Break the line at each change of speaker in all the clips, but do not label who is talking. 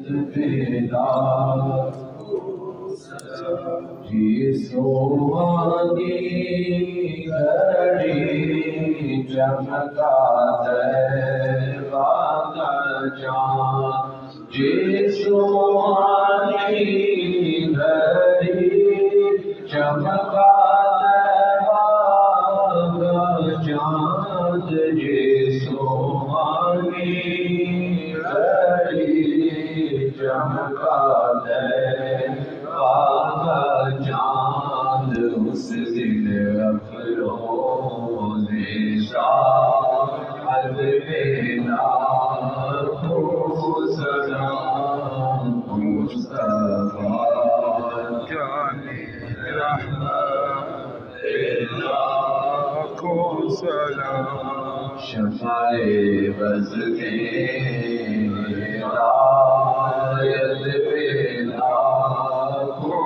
بیدار جی سوہانی گھڑی چمکا دیوا کا چاند جی سوہانی گھڑی چمکا دیوا کا چاند جی سوہانی گھڑی چمکا دیوا کا چاند اس دن افروز شاہد بیدار ہو سلام مصطفیٰ
جان رحمت لاکھوں سلام
شفاء بز میں ہدایت پہ لاکھوں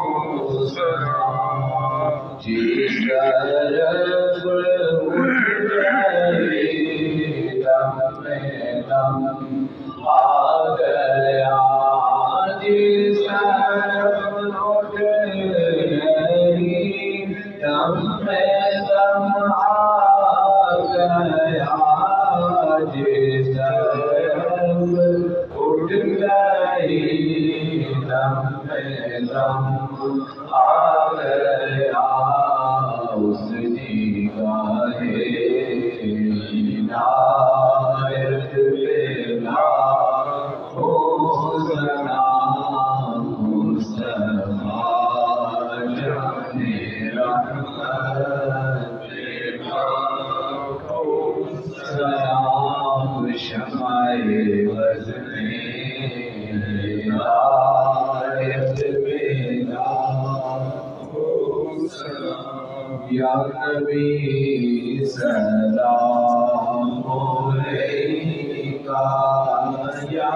سلام
جس طرف اٹھ گئی دم میں دم آ گیا جس طرف اٹھ گئی دم میں دم آ گیا جس طرف اٹھ گئی دم میں دم آ گیا اس نگاہ عنایت پہ لاکھوں سلام مصطفیٰ جان رحمت سلام شمع بز میں ہدایت پہ لاکھوں سلام یا نبی سلام علیکہ یا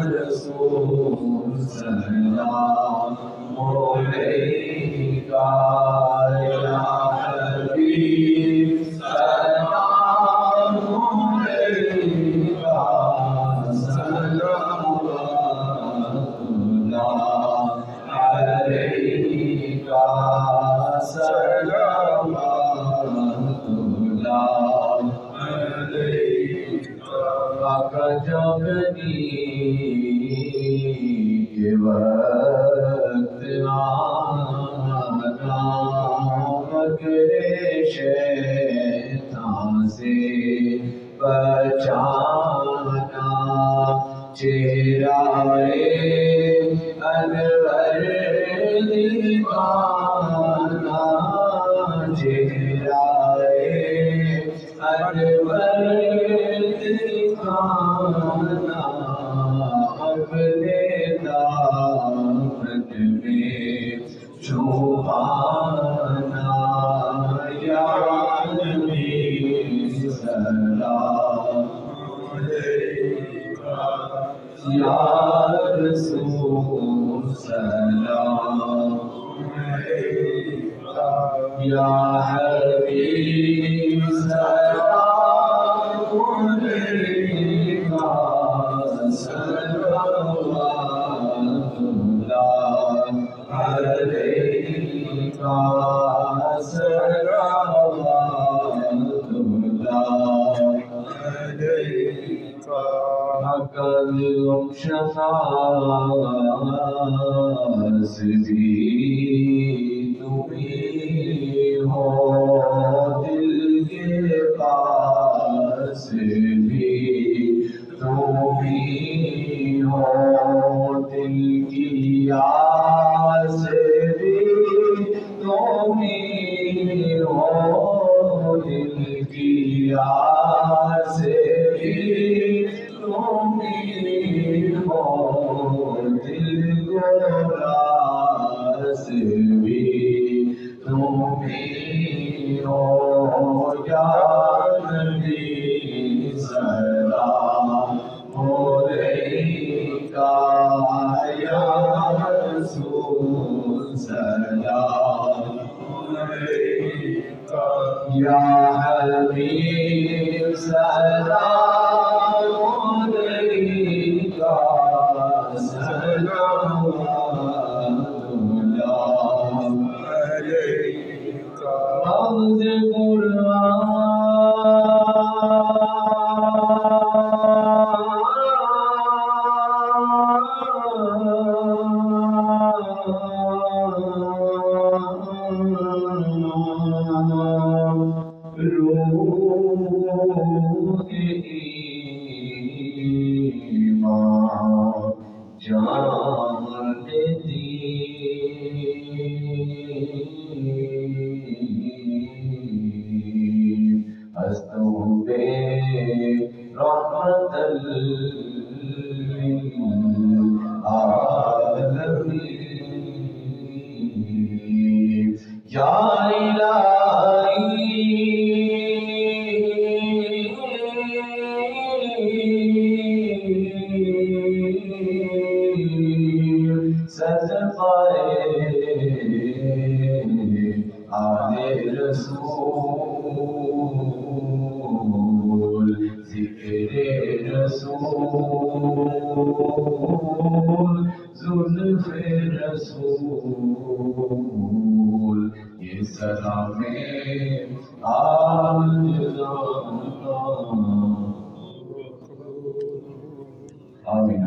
رسول سلام علیکہ یا حبیب سلام علیکہ صلوات اللہ علیکہ صلوات اللہ علیکہ آقا جوانی کے وقت آنا مگر شیطان سے بچانا چہرہ انور دکھانا چہرہ انور دکھانا اپنے دامن میں چھپانا یا نبی سلام علیکہ یا رسول سلام علیکہ یا حبیب سلام علیکہ صلوات اللہ علیکہ صلوات اللہ علیکہ اکلم شناس بھی تمہیں ہو دل کے پاس بھی تمہیں ہو دل کی آس بھی تمہیں ہو دل کی آس بھی تمہیں ہو دل کو راس بھی تمہیں ہو یا نبی
سلام علیکہ
رمز روح ایمان جانتی ہستوں پہ رحمت للعالمین یا الہی صدقائے آل رسول ذکر رسول زلف رسول یہ سلام آمین